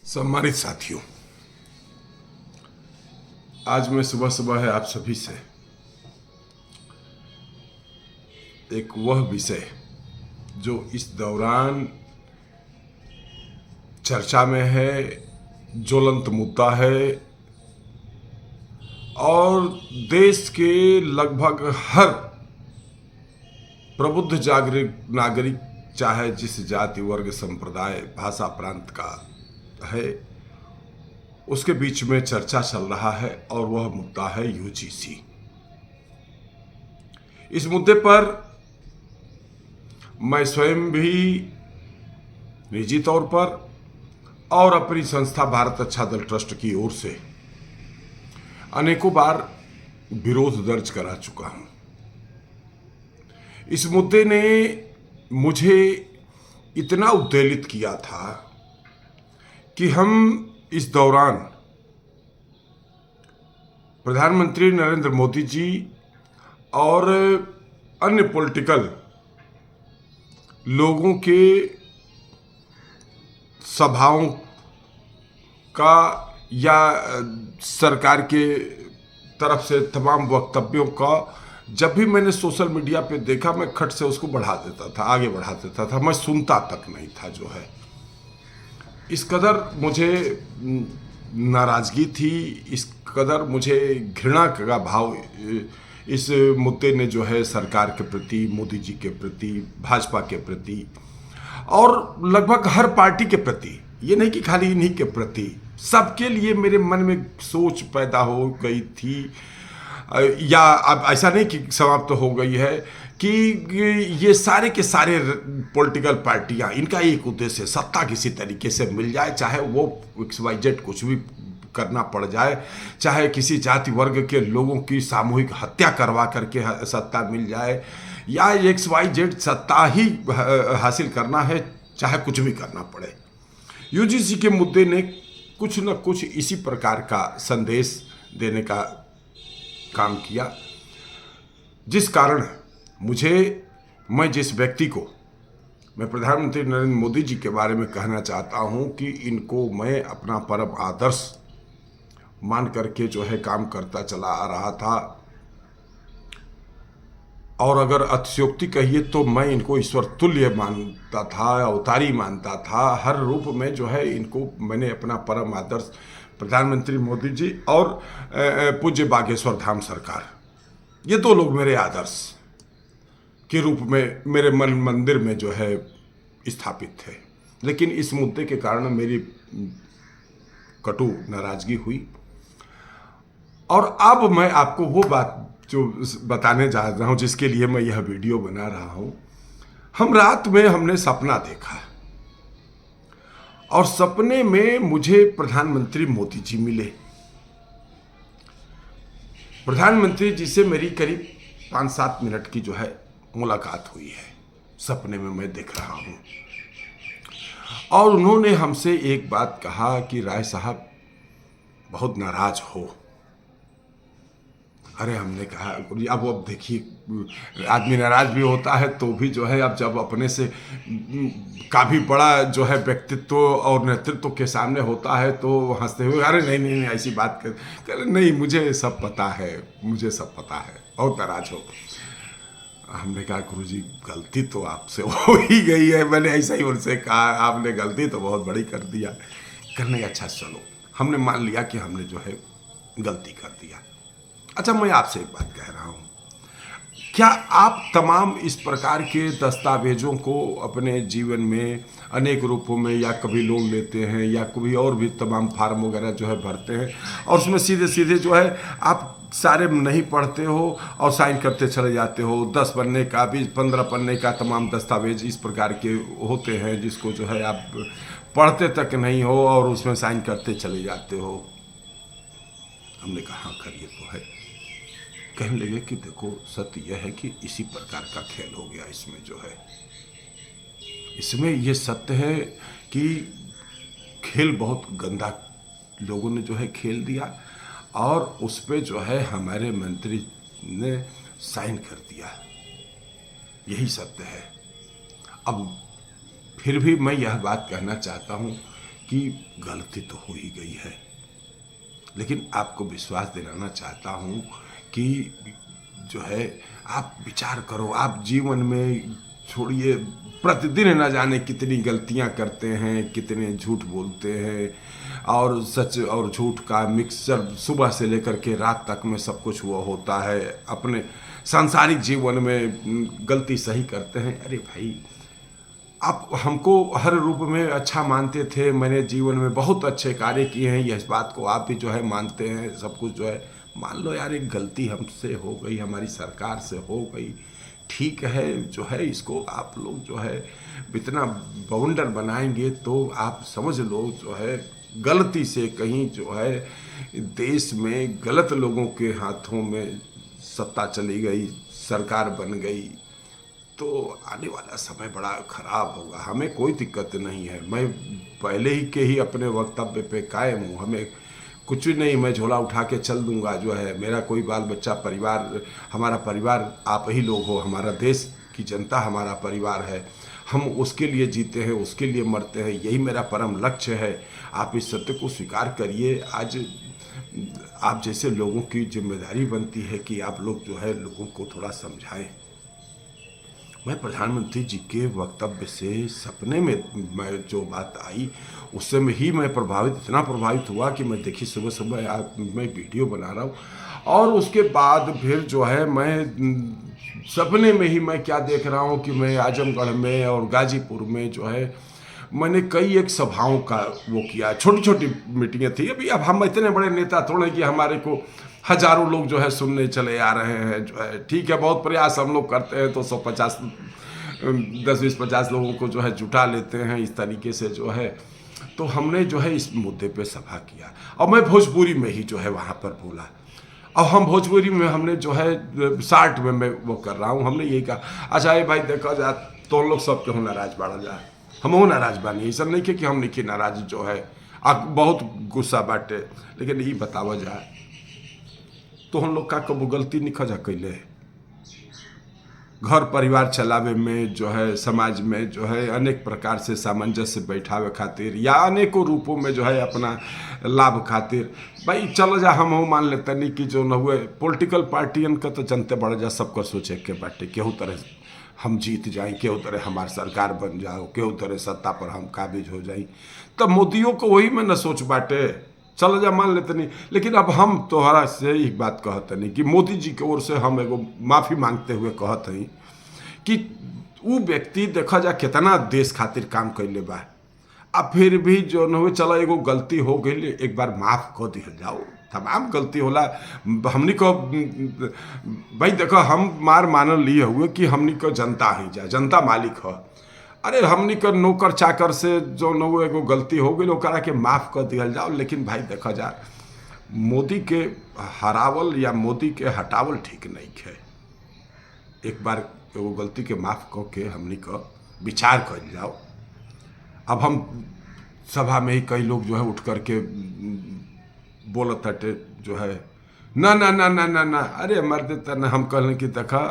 सम्मानित साथियों, आज मैं सुबह सुबह है आप सभी से एक वह विषय जो इस दौरान चर्चा में है, ज्वलंत मुद्दा है और देश के लगभग हर प्रबुद्ध जागरूक नागरिक, चाहे जिस जाति वर्ग संप्रदाय भाषा प्रांत का है, उसके बीच में चर्चा चल रहा है और वह मुद्दा है यूजीसी। इस मुद्दे पर मैं स्वयं भी निजी तौर पर और अपनी संस्था भारत अच्छा दल ट्रस्ट की ओर से अनेकों बार विरोध दर्ज करा चुका हूं। इस मुद्दे ने मुझे इतना उत्तेजित किया था कि हम इस दौरान प्रधानमंत्री नरेंद्र मोदी जी और अन्य पॉलिटिकल लोगों के सभाओं का या सरकार के तरफ से तमाम वक्तव्यों का जब भी मैंने सोशल मीडिया पे देखा, मैं खट से उसको बढ़ा देता था, आगे बढ़ा देता था। मैं सुनता तक नहीं था। जो है इस कदर मुझे नाराजगी थी, इस कदर मुझे घृणा का भाव इस मुद्दे ने जो है सरकार के प्रति, मोदी जी के प्रति, भाजपा के प्रति और लगभग हर पार्टी के प्रति, ये नहीं कि खाली इन्हीं के प्रति, सबके लिए मेरे मन में सोच पैदा हो गई थी। या अब ऐसा नहीं कि समाप्त हो गई है कि ये सारे के सारे पॉलिटिकल पार्टियां, इनका एक उद्देश्य है, सत्ता किसी तरीके से मिल जाए, चाहे वो XYZ कुछ भी करना पड़ जाए, चाहे किसी जाति वर्ग के लोगों की सामूहिक हत्या करवा करके सत्ता मिल जाए, या XYZ सत्ता ही हासिल करना है, चाहे कुछ भी करना पड़े। यूजीसी के मुद्दे ने कुछ न कुछ इसी प्रकार का संदेश देने का काम किया, जिस कारण मैं जिस व्यक्ति को, मैं प्रधानमंत्री नरेंद्र मोदी जी के बारे में कहना चाहता हूं कि इनको मैं अपना परम आदर्श मान करके जो है काम करता चला आ रहा था। और अगर अतिशयोक्ति कहिए तो मैं इनको ईश्वर तुल्य मानता था, अवतारी मानता था। हर रूप में जो है इनको मैंने अपना परम आदर्श प्रधानमंत्री मोदी जी और पूज्य बागेश्वर धाम सरकार, ये दो लोग मेरे आदर्श के रूप में मेरे मन मंदिर में जो है स्थापित थे। लेकिन इस मुद्दे के कारण मेरी कटु नाराजगी हुई और अब मैं आपको वो बात जो बताने जा रहा हूँ, जिसके लिए मैं यह वीडियो बना रहा हूँ। हम रात में हमने सपना देखा और सपने में मुझे प्रधानमंत्री मोदी जी मिले। प्रधानमंत्री जी से मेरी करीब 5-7 मिनट की जो है मुलाकात हुई है, सपने में मैं देख रहा हूं। और उन्होंने हमसे एक बात कहा कि राय साहब बहुत नाराज हो। अरे हमने कहा अब देखिए, आदमी नाराज भी होता है तो भी जो है, अब जब अपने से काफ़ी बड़ा जो है व्यक्तित्व और नेतृत्व के सामने होता है तो हंसते हुए, अरे नहीं नहीं नहीं ऐसी बात कर नहीं, मुझे सब पता है, मुझे सब पता है, बहुत नाराज हो। हमने कहा गुरुजी गलती तो आपसे हो ही गई है। मैंने ऐसा ही उनसे कहा, आपने गलती तो बहुत बड़ी कर दिया। करने अच्छा चलो, हमने मान लिया कि हमने जो है गलती कर दिया। अच्छा, मैं आपसे एक बात कह रहा हूँ, क्या आप तमाम इस प्रकार के दस्तावेजों को अपने जीवन में अनेक रूपों में, या कभी लोन लेते हैं या कभी और भी तमाम फार्म वगैरह जो है भरते हैं और उसमें सीधे सीधे जो है आप सारे नहीं पढ़ते हो और साइन करते चले जाते हो? 10 पन्ने का, 15 पन्ने का तमाम दस्तावेज इस प्रकार के होते हैं जिसको जो है आप पढ़ते तक नहीं हो और उसमें साइन करते चले जाते हो। हमने कहा हाँ करिए तो है। कहने लगे कि देखो सत्य यह है कि इसी प्रकार का खेल हो गया इसमें जो है, इसमें ये सत्य है कि खेल बहुत गंदा लोगों ने जो है खेल दिया और उस पर जो है हमारे मंत्री ने साइन कर दिया। यही सत्य है। अब फिर भी मैं यह बात कहना चाहता हूँ कि गलती तो हो ही गई है, लेकिन आपको विश्वास दिलाना चाहता हूँ कि जो है आप विचार करो। आप जीवन में छोड़िए, प्रतिदिन न जाने कितनी गलतियां करते हैं, कितने झूठ बोलते हैं, और सच और झूठ का मिक्सचर सुबह से लेकर के रात तक में सब कुछ वो होता है। अपने सांसारिक जीवन में गलती सही करते हैं। अरे भाई, आप हमको हर रूप में अच्छा मानते थे, मैंने जीवन में बहुत अच्छे कार्य किए हैं, यह इस बात को आप भी जो है मानते हैं, सब कुछ जो है मान लो यार, एक गलती हमसे हो गई, हमारी सरकार से हो गई, ठीक है, जो है इसको आप लोग जो है इतना बाउंडर बनाएंगे तो आप समझ लो जो है गलती से कहीं जो है देश में गलत लोगों के हाथों में सत्ता चली गई, सरकार बन गई, तो आने वाला समय बड़ा खराब होगा। हमें कोई दिक्कत नहीं है, मैं पहले ही के ही अपने वक्तव्य पे कायम हूँ। हमें कुछ भी नहीं, मैं झोला उठा के चल दूंगा। जो है मेरा कोई बाल बच्चा, परिवार, हमारा परिवार आप ही लोग हो, हमारा देश की जनता हमारा परिवार है। हम उसके लिए जीते हैं, उसके लिए मरते हैं, यही मेरा परम लक्ष्य है। आप इस सत्य को स्वीकार करिए। आज आप जैसे लोगों की जिम्मेदारी बनती है कि आप लोग जो है लोगों को थोड़ा समझाएं। मैं प्रधानमंत्री जी के वक्तव्य से सपने में मैं जो बात आई उससे में ही मैं इतना प्रभावित हुआ कि मैं देखिए सुबह सुबह मैं वीडियो बना रहा हूँ, और उसके बाद फिर जो है मैं सपने में ही मैं क्या देख रहा हूँ कि मैं आजमगढ़ में और गाजीपुर में जो है मैंने कई एक सभाओं का वो किया। छोटी छोटी मीटिंगें थी। अभी अब हम इतने बड़े नेता थोड़े कि हमारे को हजारों लोग जो है सुनने चले आ रहे हैं। जो है ठीक है, बहुत प्रयास हम लोग करते हैं तो 150 10 20 50 लोगों को जो है जुटा लेते हैं इस तरीके से जो है। तो हमने जो है इस मुद्दे पे सभा किया, और मैं भोजपुरी में ही जो है वहाँ पर बोला। और हम भोजपुरी में हमने जो है 60 में मैं वो कर रहा हूँ। हमने यही कहा, अच्छा ये भाई देखा जा तो हम लोग सब क्यों नाराज बाढ़ जाए, हम वो नाराज बानी, ऐसा नहीं कि हम नहीं नाराज जो है बहुत गुस्सा बाटे, लेकिन ये बतावा जाए तो हम लोग का कबू गलती नहीं खजा कैले। घर परिवार चलावे में जो है, समाज में जो है अनेक प्रकार से सामंजस्य बैठावे खातिर या अनेकों रूपों में जो है अपना लाभ खातिर, भाई चलो जा हम हो मान लेते नहीं कि जो न हुए पॉलिटिकल पार्टियन का तो जनते बढ़ जा, सबका सोचे के बाटे केहू तरह हम जीत जाए, केहू तरह हमार सरकार बन जाओ, केहू तरह सत्ता पर हम काबिज हो जाए। तब मोदियों को वही में न सोच बाटे, चल जा मान लेते नहीं। लेकिन अब हम तोहरा से एक बात कहते नहीं कि मोदी जी की ओर से हम एगो माफ़ी मांगते हुए कहते हैं कि वो व्यक्ति देखा जा कितना देश खातिर काम कैले बा, अब फिर भी जो न हुए चलो एगो गलती हो गई, एक बार माफ़ कर दिया जाओ। तमाम गलती होला। हमनी को भाई देखो हम मार मानल लिए हुए कि हमनी को जनता ही जा, जनता मालिक है। अरे हमनी कर नौकर चाकर से जो न वो एगो गलती हो गई ओकरा के माफ़ कर दिया जाओ। लेकिन भाई देखा जा, मोदी के हरावल या मोदी के हटावल ठीक नहीं है। एक बार एगो गलती के माफ़ कह के हमनी का विचार कर जाओ। अब हम सभा में ही कई लोग जो है उठ करके बोलत हटे जो है ना ना ना ना ना ना, अरे मर्द तना हम कहने की देखा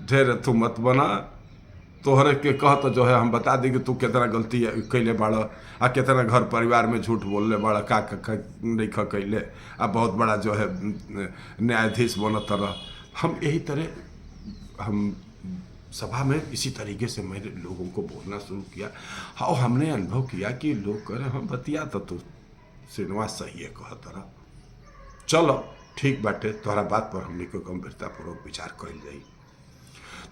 ढेर तू मत बना, तोहरे के कह तो जो है हम बता देंगे तू कितना गलती कैले बाड़ा, आ कितना घर परिवार में झूठ बोलले बाड़ा, का नहीं कैले, आ बहुत बड़ा जो है न्यायाधीश बनत रह। हम यही तरह हम सभा में इसी तरीके से मैंने लोगों को बोलना शुरू किया, और हमने अनुभव किया कि लोग कह रहे हम बतिया तो तू श्रीनिवास सही है कह तरह, चलो ठीक बाटे, तोहरा बात पर हमने को गंभीरतापूर्वक विचार कर जाई।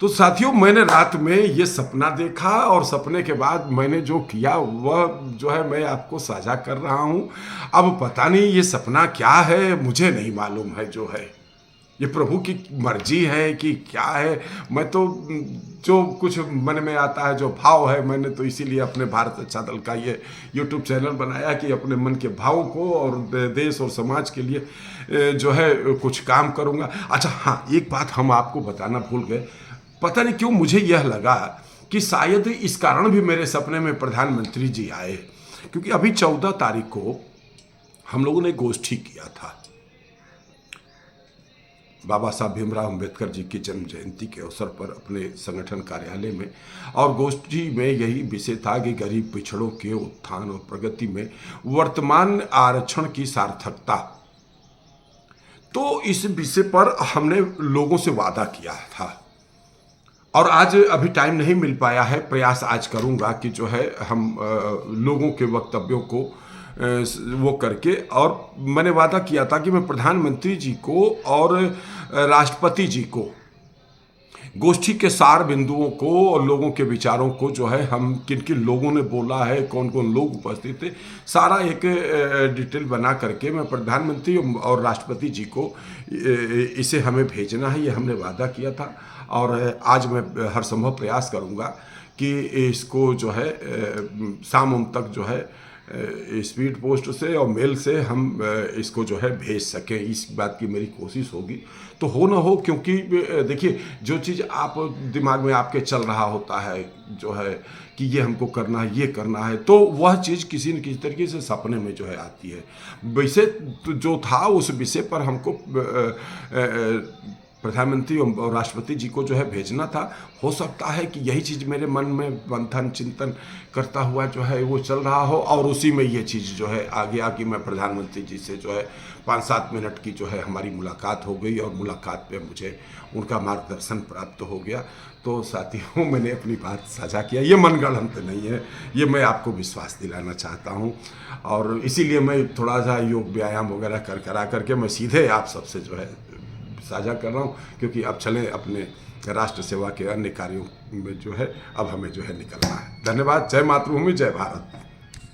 तो साथियों, मैंने रात में ये सपना देखा, और सपने के बाद मैंने जो किया वह जो है मैं आपको साझा कर रहा हूँ। अब पता नहीं ये सपना क्या है, मुझे नहीं मालूम है। जो है ये प्रभु की मर्जी है कि क्या है। मैं तो जो कुछ मन में आता है, जो भाव है, मैंने तो इसीलिए अपने भारत अच्छा दल का ये यूट्यूब चैनल बनाया कि अपने मन के भावों को और देश और समाज के लिए जो है कुछ काम करूँगा। अच्छा हाँ, एक बात हम आपको बताना भूल गए। पता नहीं क्यों मुझे यह लगा कि शायद इस कारण भी मेरे सपने में प्रधानमंत्री जी आए, क्योंकि अभी 14 तारीख को हम लोगों ने गोष्ठी किया था बाबा साहब भीमराव अम्बेडकर जी की जन्म जयंती के अवसर पर अपने संगठन कार्यालय में, और गोष्ठी में यही विषय था कि गरीब पिछड़ों के उत्थान और प्रगति में वर्तमान आरक्षण की सार्थकता। तो इस विषय पर हमने लोगों से वादा किया था, और आज अभी टाइम नहीं मिल पाया है, प्रयास आज करूंगा कि जो है हम लोगों के वक्तव्यों को वो करके, और मैंने वादा किया था कि मैं प्रधानमंत्री जी को और राष्ट्रपति जी को गोष्ठी के सार बिंदुओं को और लोगों के विचारों को जो है, हम किन किन लोगों ने बोला है, कौन कौन लोग उपस्थित थे, सारा एक डिटेल बना करके मैं प्रधानमंत्री और राष्ट्रपति जी को इसे हमें भेजना है, ये हमने वादा किया था। और आज मैं हर संभव प्रयास करूंगा कि इसको जो है शाम तक जो है स्पीड पोस्ट से और मेल से हम इसको जो है भेज सकें, इस बात की मेरी कोशिश होगी। तो हो ना हो, क्योंकि देखिए जो चीज़ आप दिमाग में आपके चल रहा होता है जो है कि ये हमको करना है, ये करना है, तो वह चीज़ किसी न किसी तरीके से सपने में जो है आती है। वैसे तो जो था उस विषय पर हमको प्रधानमंत्री और राष्ट्रपति जी को जो है भेजना था। हो सकता है कि यही चीज़ मेरे मन में मंथन चिंतन करता हुआ जो है वो चल रहा हो, और उसी में ये चीज़ जो है आ गया कि मैं प्रधानमंत्री जी से जो है 5-7 मिनट की जो है हमारी मुलाकात हो गई, और मुलाकात पे मुझे उनका मार्गदर्शन प्राप्त हो गया। तो साथियों, मैंने अपनी बात साझा किया, ये मनगढ़ंत नहीं है, ये मैं आपको विश्वास दिलाना चाहता हूँ, और इसीलिए मैं थोड़ा सा योग व्यायाम वगैरह करा करके मैं सीधे आप सबसे जो है साझा कर रहा हूँ, क्योंकि अब चलें अपने राष्ट्र सेवा के अन्य कार्यों में जो है अब हमें जो है निकलना है। धन्यवाद। जय मातृभूमि, जय भारत।